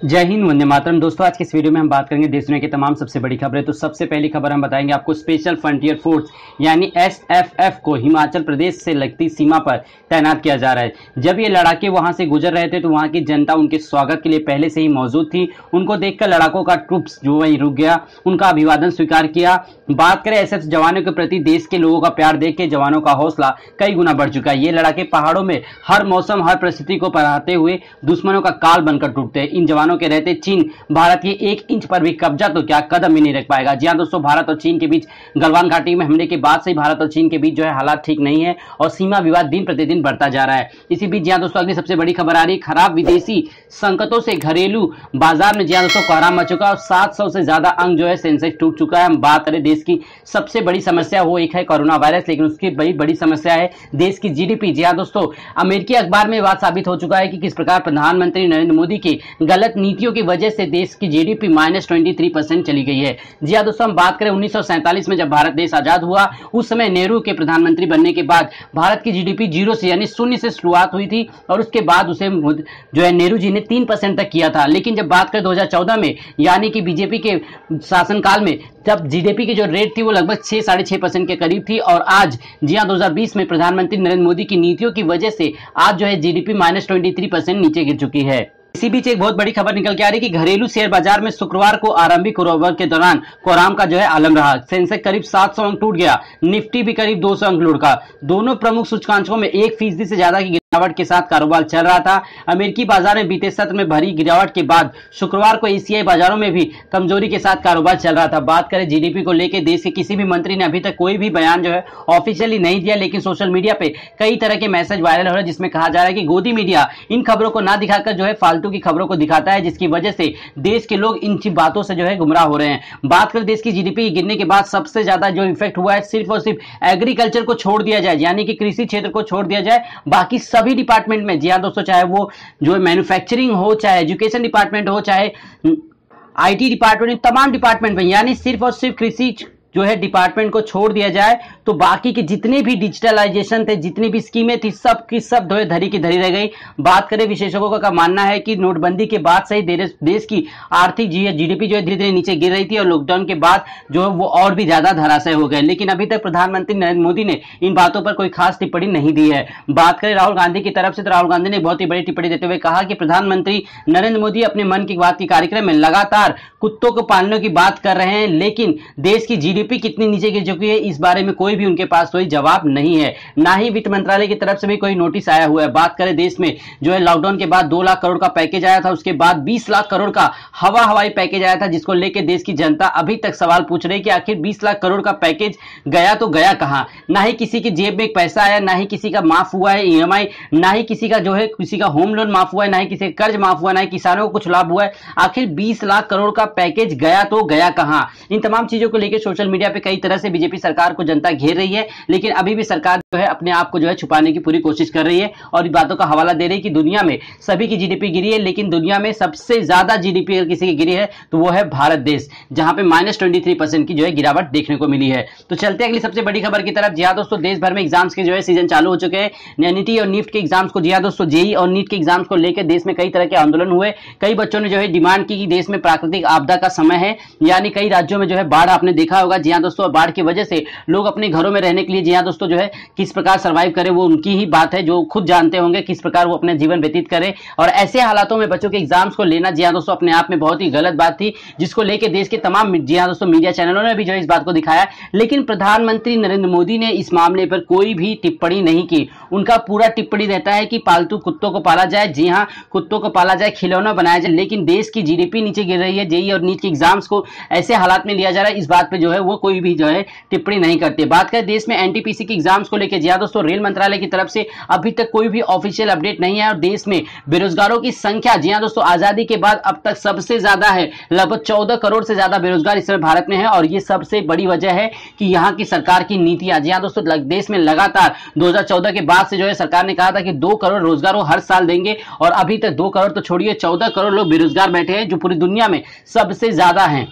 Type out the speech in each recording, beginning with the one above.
जय हिंद, वंदे मातरम। दोस्तों, आज के इस वीडियो में हम बात करेंगे देश दुनिया की तमाम सबसे बड़ी खबरें। तो सबसे पहली खबर हम बताएंगे आपको, स्पेशल फ्रंटियर फोर्स यानी एसएफएफ को हिमाचल प्रदेश से लगती सीमा पर तैनात किया जा रहा है। जब ये लड़ाके वहां से गुजर रहे थे तो वहां की जनता उनके स्वागत के लिए पहले से ही मौजूद थी। उनको देखकर लड़ाकों का ट्रूप्स जो वहीं रुक गया, उनका अभिवादन स्वीकार किया। बात करें एसएफ जवानों के प्रति देश के लोगों का प्यार देख के जवानों का हौसला कई गुना बढ़ चुका है। ये लड़ाके पहाड़ों में हर मौसम हर परिस्थिति को पराते हुए दुश्मनों का काल बनकर टूटते हैं। इन जवानों के रहते चीन भारत के 1 इंच पर भी कब्जा तो क्या कदम ही नहीं रख पाएगा। जी हां दोस्तों, भारत और चीन के बीच गलवान घाटी में हमले के बाद से भारत और चीन के बीच जो है हालात ठीक नहीं है और सीमा विवाद दिन प्रतिदिन बढ़ता जा रहा है। इसी बीच जी हां दोस्तों, अगली सबसे बड़ी खबर आ रही, खराब विदेशी संकटों से घरेलू बाजार में जी हां दोस्तों कोहराम मच चुका है और 700 से ज्यादा अंक जो है सेंसेक्स टूट चुका है। हम बात करें देश की सबसे बड़ी समस्या वो एक है कोरोना वायरस, लेकिन उसकी बड़ी समस्या है देश की जीडीपी। जी हां दोस्तों, अमेरिकी अखबार में बात साबित हो चुका है कि किस प्रकार प्रधानमंत्री नरेंद्र मोदी की गलत नीतियों की वजह से देश की जीडीपी -23% चली गई है। जी हां दोस्तों, हम बात करें 1947 में जब भारत देश आजाद हुआ, उस समय नेहरू के प्रधानमंत्री बनने के बाद भारत की जीडीपी 0 से यानी शून्य से शुरुआत हुई थी और उसके बाद उसे जो है नेहरू जी ने 3% तक किया था। लेकिन जब बात करें 2014 में यानी कि बीजेपी के शासनकाल में, तब जीडीपी की जो रेट थी वो लगभग 6-6.5% के करीब थी। और आज जी हां 2020 में प्रधानमंत्री नरेंद्र मोदी की नीतियों की वजह से आज जो है जीडीपी -23% नीचे गिर चुकी है। इसी बीच एक बहुत बड़ी खबर निकल के आ रही है कि घरेलू शेयर बाजार में शुक्रवार को आरंभिक कारोबार के दौरान कोहराम का जो है आलम रहा। सेंसेक्स करीब 700 अंक टूट गया, निफ्टी भी करीब 200 अंक लुढ़का। दोनों प्रमुख सूचकांकों में 1% से ज्यादा की गिरावट के साथ कारोबार चल रहा था। अमेरिकी बाजार में बीते सत्र में भरी गिरावट के बाद शुक्रवार को एशियाई बाजारों में भी कमजोरी के साथ कारोबार चल रहा था। बात करें जीडीपी को लेकर, देश के किसी भी मंत्री ने अभी तक कोई भी बयान जो है ऑफिशियली नहीं दिया, लेकिन सोशल मीडिया पे कई तरह के मैसेज वायरल हो रहे हैं जिसमें कहा जा रहा है कि गोदी मीडिया इन खबरों को ना दिखाकर जो है फालतू की खबरों को दिखाता है, जिसकी वजह से देश के लोग इन बातों से जो है गुमराह हो रहे हैं। बात करें देश की जीडीपी गिरने के बाद सबसे ज्यादा जो इफेक्ट हुआ है सिर्फ और सिर्फ एग्रीकल्चर को छोड़ दिया जाए, यानी कि कृषि क्षेत्र को छोड़ दिया जाए, बाकी सभी डिपार्टमेंट में। जी हां दोस्तों, चाहे वो जो मैन्युफैक्चरिंग हो, चाहे एजुकेशन डिपार्टमेंट हो, चाहे आईटी डिपार्टमेंट, तमाम डिपार्टमेंट में, यानी सिर्फ और सिर्फ कृषि जो है डिपार्टमेंट को छोड़ दिया जाए तो बाकी के जितने भी डिजिटलाइजेशन थे, जितनी भी स्कीमें थी, सब की सब जो है धरी की धरी रह गई। बात करें विशेषज्ञों का मानना है कि नोटबंदी के बाद से ही देश की आर्थिक जीडीपी जो है धीरे धीरे नीचे गिर रही थी और लॉकडाउन के बाद जो है वो और भी ज्यादा धराशायी हो गए। लेकिन अभी तक प्रधानमंत्री नरेंद्र मोदी ने इन बातों पर कोई खास टिप्पणी नहीं दी है। बात करें राहुल गांधी की तरफ से, तो राहुल गांधी ने बहुत ही बड़ी टिप्पणी देते हुए कहा कि प्रधानमंत्री नरेंद्र मोदी अपने मन की बात के कार्यक्रम में लगातार कुत्तों को पालने की बात कर रहे हैं, लेकिन देश की जीडीपी कितनी नीचे गिर चुकी है इस बारे में कोई भी उनके पास कोई जवाब नहीं है। ना ही वित्त मंत्रालय की तरफ से भी कोई नोटिस आया हुआ है। बात करें देश में जो है लॉकडाउन के बाद 2 लाख करोड़ का पैकेज आया था, उसके बाद 20 लाख करोड़ का हवाई पैकेज आया था, जिसको लेकर देश की जनता अभी तक सवाल पूछ रही है कि आखिर 20 लाख करोड़ का पैकेज गया तो गया कहां। ना ही किसी की जेब में एक पैसा आया, ना ही किसी का माफ हुआ है ईएमआई, ना ही किसी का जो है किसी का होम लोन माफ हुआ है, ना ही किसी का कर्ज माफ हुआ, ना ही किसानों को कुछ लाभ हुआ है। आखिर 20 लाख करोड़ का पैकेज गया तो गया कहां। इन तमाम चीजों को लेकर सोशल मीडिया पे कई तरह से बीजेपी सरकार को जनता घेर रही है, लेकिन अभी भी सरकार जो है अपने आप को जो है छुपाने की पूरी कोशिश कर रही है और इन बातों का हवाला दे रही है कि दुनिया में सभी की जीडीपी गिरी है, लेकिन दुनिया में सबसे ज्यादा जीडीपी अगर किसी की गिरी है तो वो है भारत देश, जहां पे -23% की जो है गिरावट देखने को मिली है। तो चलते अगली सबसे बड़ी खबर की तरफ। जी हां दोस्तों, देश भर में एग्जाम्स के जो है सीजन चालू हो चुके हैं। नीट और नीट के एग्जाम्स को, जी हां दोस्तों, जेई और नीट के एग्जाम्स को लेकर देश में कई तरह के आंदोलन हुए। कई बच्चों ने जो है डिमांड की कि देश में प्राकृतिक आपदा का समय है, यानी कई राज्यों में जो है बाढ़ आपने देखा होगा। जी हां दोस्तों, बाढ़ की वजह से लोग अपने घरों में रहने के लिए जी हां दोस्तों जो है किस प्रकार सर्वाइव करें वो उनकी ही बात है, जो खुद जानते होंगे किस प्रकार वो अपने जीवन व्यतीत करें। और ऐसे हालातों में बच्चों के एग्जाम्स को लेना जी हां दोस्तों अपने आप में बहुत ही गलत बात थी, जिसको लेकर देश के तमाम जी हां दोस्तों मीडिया चैनलों ने भी जो है इस बात को दिखाया। लेकिन प्रधानमंत्री नरेंद्र मोदी ने इस मामले पर कोई भी टिप्पणी नहीं की। उनका पूरा टिप्पणी रहता है कि पालतू कुत्तों को पाला जाए, जी हां कुत्तों को पाला जाए, खिलौना बनाया जाए, लेकिन देश की जीडीपी नीचे गिर रही है, जेई और नीट के एग्जाम्स को ऐसे हालात में लिया जा रहा है, इस बात पर जो है वो कोई भी जो है टिप्पणी नहीं करते। बात करें देश में एनटीपीसी के एग्जाम्स को लेकर, जी हां दोस्तों रेल मंत्रालय की तरफ से अभी तक कोई भी ऑफिशियल अपडेट नहीं है और देश में बेरोजगारों की संख्या जी हां दोस्तों आजादी के बाद अब तक सबसे ज्यादा है। लगभग 14 करोड़ से ज्यादा बेरोजगार इस समय भारत में है और ये सबसे बड़ी वजह है कि यहाँ की सरकार की नीतियां। जी हां दोस्तों, देश में लगातार 2014 के बाद से जो है सरकार ने कहा था कि 2 करोड़ रोजगार वो हर साल देंगे और अभी तक 2 करोड़ तो छोड़िए 14 करोड़ लोग बेरोजगार बैठे हैं, जो पूरी दुनिया में सबसे ज्यादा हैं।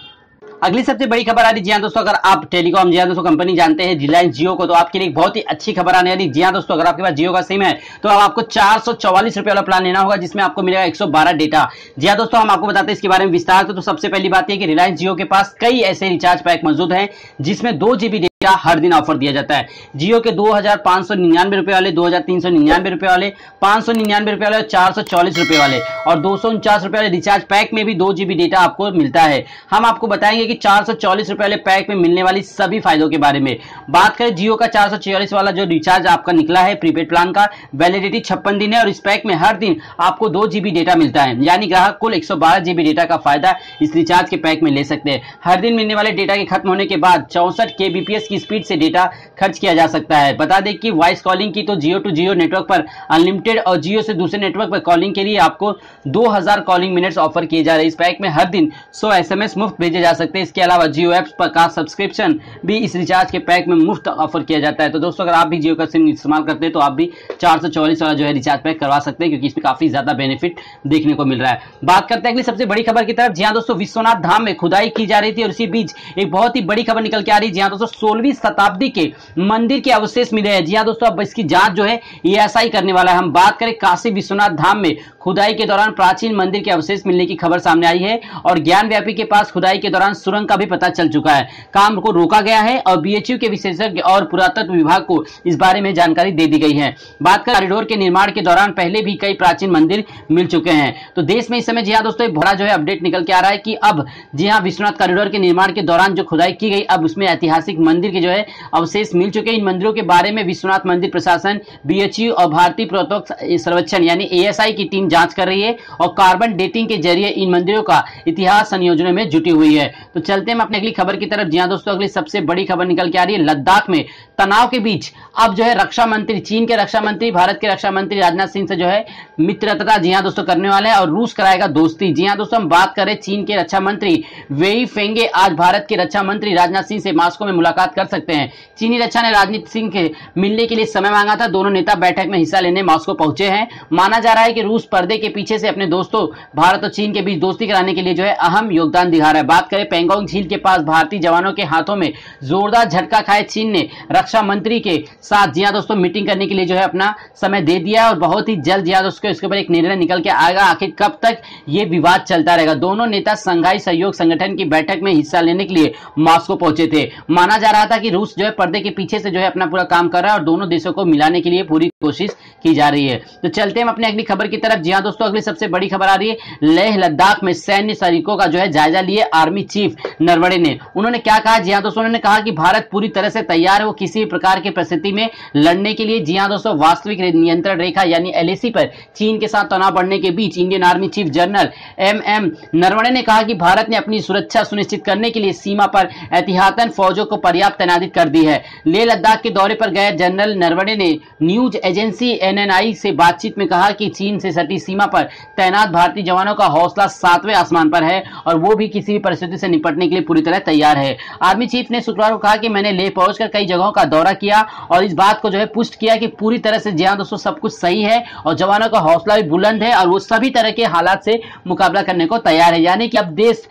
अगली सबसे बड़ी खबर आ रही है। जी हाँ दोस्तों, अगर आप टेलीकॉम जी हाँ दोस्तों कंपनी जानते हैं रिलायंस जियो को, तो आपके लिए एक बहुत ही अच्छी खबर आने वाली। जी हाँ दोस्तों, अगर आपके पास जियो का सिम है तो अब आपको 444 रुपए वाला प्लान लेना होगा, जिसमें आपको मिलेगा 112 डेटा। जी हाँ दोस्तों, हम आपको बताते हैं इसके बारे में विस्तार से। तो सबसे पहली बात यह कि रिलायंस जियो के पास कई ऐसे रिचार्ज पैक मौजूद हैं जिसमें 2 GB डेटा हर दिन ऑफर दिया जाता है। जियो के 2599 रुपए वाले, 2399 रुपए वाले, 599 रुपए वाले और 444 रुपए वाले और 249 रुपए वाले रिचार्ज पैक में भी 2 GB डेटा आपको मिलता है। हम आपको बताएंगे कि 444 रुपए वाले पैक में मिलने वाली सभी फायदों के बारे में। बात करें जियो का 444 वाला जो रिचार्ज आपका निकला है प्रीपेड प्लान का, वैलिडिटी 56 दिन है और इस पैक में हर दिन आपको 2 GB डेटा मिलता है, यानी ग्राहक कुल 112 GB डेटा का फायदा इस रिचार्ज के पैक में ले सकते हैं। हर दिन मिलने वाले डेटा के खत्म होने के बाद 64 kbps की स्पीड से डेटा खर्च किया जा सकता है। बता दें कि वॉइस कॉलिंग की तो जियो टू जियो नेटवर्क पर अनलिमिटेड और जियो से दूसरे नेटवर्क पर कॉलिंग के लिए आपको 2000 कॉलिंग मिनट्स ऑफर किए जा रहे हैं। इस पैक में हर दिन 100 SMS मुफ्त भेजे जा सकते हैं। इसके अलावा जियो एप्स पर का सब्सक्रिप्शन भी इस रिचार्ज के पैक में मुफ्त ऑफर किया जाता है। तो दोस्तों, अगर आप भी जियो का सिम इस्तेमाल करते हैं तो आप भी 444 वाला जो है रिचार्ज पैक करवा सकते हैं, क्योंकि इसमें काफी ज्यादा बेनिफिट देखने को मिल रहा है। बात करते हैं अगली सबसे बड़ी खबर की तरफ। जी हाँ दोस्तों, विश्वनाथ धाम में खुदाई की जा रही थी और इसी बीच एक बहुत ही बड़ी खबर निकल के आ रही है। जी हाँ दोस्तों, 16वीं शताब्दी के मंदिर के अवशेष मिले हैं। जी हाँ दोस्तों, अब इसकी जांच जो है ESI करने वाला है। हम बात करें काशी विश्वनाथ धाम में खुदाई के दौरान प्राचीन मंदिर के अवशेष मिलने की खबर सामने आई है और ज्ञान व्यापी के पास खुदाई के दौरान सुरंग का भी पता चल चुका है। काम को रोका गया है और BHU के विशेषज्ञ और पुरातत्व विभाग को इस बारे में जानकारी दे दी गई है। बात कर कॉरिडोर के निर्माण के दौरान पहले भी कई प्राचीन मंदिर मिल चुके हैं। तो देश में इस समय जी हाँ दोस्तों एक बड़ा जो है अपडेट निकल के आ रहा है कि अब जी हाँ विश्वनाथ कॉरिडोर के निर्माण के दौरान जो खुदाई की गई, अब उसमें ऐतिहासिक मंदिर के जो है अवशेष मिल चुके हैं। इन मंदिरों के बारे में विश्वनाथ मंदिर प्रशासन, BHU और भारतीय पुरातत्व सर्वेक्षण यानी ASI की टीम जांच कर रही है और कार्बन डेटिंग के जरिए इन मंदिरों का इतिहास संयोजन में जुटी हुई है। तो चलते हैं अपने अगली खबर की तरफ। जी हाँ दोस्तों, अगली सबसे बड़ी खबर निकल के आ रही है। लद्दाख में तनाव के बीच अब जो है रक्षा मंत्री, चीन के रक्षा मंत्री भारत के रक्षा मंत्री राजनाथ सिंह से जो है मित्रता जी हाँ दोस्तों करने वाले हैं और रूस कराएगा दोस्ती। जी हाँ दोस्तों, हम बात करें चीन के रक्षा मंत्री वेई फेंगे आज भारत के रक्षा मंत्री राजनाथ सिंह से मास्को में मुलाकात कर सकते हैं। चीनी रक्षा ने राजनाथ सिंह के मिलने के लिए समय मांगा था। दोनों नेता बैठक में हिस्सा लेने मास्को पहुंचे हैं। माना जा रहा है कि रूस पर्दे के पीछे से अपने दोस्तों भारत और चीन के बीच दोस्ती कराने के लिए जो है अहम योगदान दिखा रहा है। बात करें पेंगोंग झील के पास भारतीय जवानों के हाथों में जोरदार झटका खाए चीन ने रक्षा मंत्री के साथ जी हाँ दोस्तों मीटिंग करने के लिए जो है अपना समय दे दिया और बहुत ही जल्द जी हाँ दोस्तों इसके ऊपर एक निर्णय निकल के आएगा। आखिर कब तक ये विवाद चलता रहेगा? दोनों नेता संघाई सहयोग संगठन की बैठक में हिस्सा लेने के लिए मास्को पहुंचे थे। माना जा रहा था कि रूस जो है पर्दे के पीछे से जो है अपना पूरा काम कर रहा है और दोनों देशों को मिलाने के लिए पूरी कोशिश की जा रही है। तो चलते हैं अपने अगली खबर की तरफ। जी हाँ दोस्तों, अगली सबसे बड़ी खबर आ रही है। लेह लद्दाख में सैन्य सैनिकों का जो है जायजा लिए आर्मी चीफ नरवणे ने। उन्होंने क्या कहा? जी हाँ दोस्तों, उन्होंने कहा कि भारत पूरी तरह से तैयार है वो किसी भी प्रकार की परिस्थिति में लड़ने के लिए। जी हाँ दोस्तों, वास्तविक नियंत्रण रेखा यानी LAC पर चीन के साथ तनाव बढ़ने के बीच Indian army chief general MM Naravane ने कहा कि भारत ने अपनी सुरक्षा सुनिश्चित करने के लिए सीमा पर एहतियातन फौजों को पर्याप्त तैनात कर दी है। लेह लद्दाख के दौरे पर गए जनरल नरवणे ने न्यूज एजेंसी NNI से बातचीत में कहा कि चीन से सटी सीमा पर तैनात भारतीय जवानों का हौसला 7वें आसमान पर है और वो भी किसी भी परिस्थिति से निपटने के लिए पूरी तरह तैयार है। आर्मी चीफ ने शुक्रवार को कहा कि मैंने लेह पहुंचकर कई जगहों का दौरा किया और इस बात को जो है पुष्ट किया कि पूरी तरह से जी हाँ दोस्तों सब कुछ सही है और जवानों का हौसला भी बुलंद है और वो सभी तरह के हालात से मुकाबला करने को तैयार है। यानी कि अब देश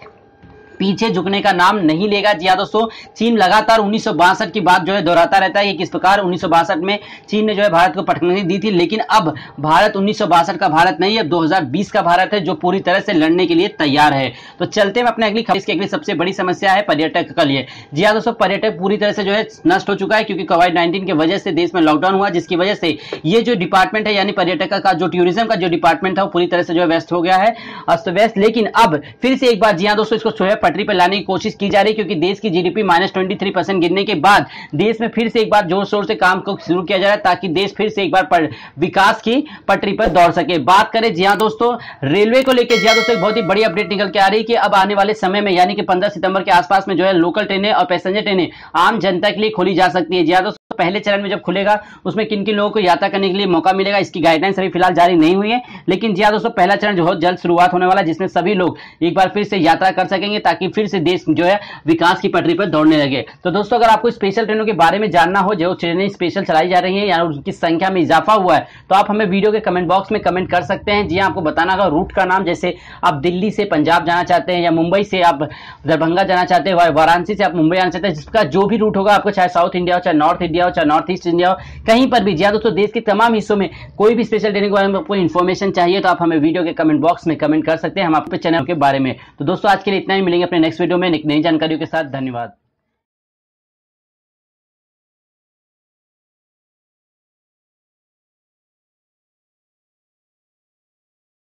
पीछे झुकने का नाम नहीं लेगा। जी हाँ दोस्तों, चीन लगातार 1962 की बात जो है दोहराता रहता है कि किस प्रकार 1962 में चीन ने जो है भारत को पटखनी दी थी, लेकिन अब भारत 1962 का भारत नहीं है, अब 2020 का भारत है जो पूरी तरह से लड़ने के लिए तैयार है। तो चलते हैं अपने अगली खबर। इसकी अगली सबसे बड़ी समस्या है पर्यटक के लिए। जी हाँ दोस्तों, पर्यटक पूरी तरह से जो है नष्ट हो चुका है क्योंकि कोविड-19 की वजह से देश में लॉकडाउन हुआ, जिसकी वजह से ये जो डिपार्टमेंट है यानी पर्यटक का जो टूरिज्म का जो डिपार्टमेंट है वो पूरी तरह से जो है व्यस्त हो गया है, अस्त व्यस्त। लेकिन अब फिर से एक बार जी हाँ दोस्तों इसको जो है पटरी पर लाने की कोशिश की जा रही है क्योंकि देश की GDP -23% गिरने के बाद देश में फिर से एक बार जोर शोर से काम को शुरू किया जा रहा है ताकि देश फिर से एक बार विकास की पटरी पर दौड़ सके। बात करें जी हाँ दोस्तों रेलवे को लेकर, जी हाँ दोस्तों एक बहुत ही बड़ी अपडेट निकल के आ रही है कि अब आने वाले समय में यानी कि 15 सितंबर के आसपास में जो है लोकल ट्रेनें और पैसेंजर ट्रेनें आम जनता के लिए खोली जा सकती है। जी हाँ दोस्तों, पहले चरण में जब खुलेगा उसमें किन किन लोगों को यात्रा करने के लिए मौका मिलेगा, इसकी गाइडलाइंस अभी फिलहाल जारी नहीं हुई है। लेकिन जी हाँ दोस्तों, पहला चरण जो बहुत जल्द शुरुआत होने वाला है, जिसमें सभी लोग एक बार फिर से यात्रा कर सकेंगे ताकि फिर से देश जो है विकास की पटरी पर दौड़ने लगे। तो दोस्तों, अगर आपको स्पेशल ट्रेनों के बारे में जानना हो, जो ट्रेनें स्पेशल चलाई जा रही है या उनकी संख्या में इजाफा हुआ है, तो आप हमें वीडियो के कमेंट बॉक्स में कमेंट कर सकते हैं। जी हाँ, आपको बताना होगा रूट का नाम, जैसे आप दिल्ली से पंजाब जाना चाहते हैं या मुंबई से आप दरभंगा जाना चाहते हैं, वाराणसी से आप मुंबई आना चाहते हैं, जिसका जो भी रूट होगा आपको, चाहे साउथ इंडिया हो, चाहे नॉर्थ इंडिया हो, चाहे नॉर्थ ईस्ट इंडिया हो, कहीं पर भी। जी हाँ दोस्तों, देश के तमाम हिस्सों में कोई भी स्पेशल ट्रेनिंग के बारे में आपको इन्फॉर्मेशन चाहिए तो आप हमें वीडियो के कमेंट बॉक्स में कमेंट कर सकते हैं, हम आपके चैनल के बारे में। तो दोस्तों, आज के लिए इतना ही, मिलेंगे अपने नेक्स्ट वीडियो में नई जानकारियों के साथ। धन्यवाद।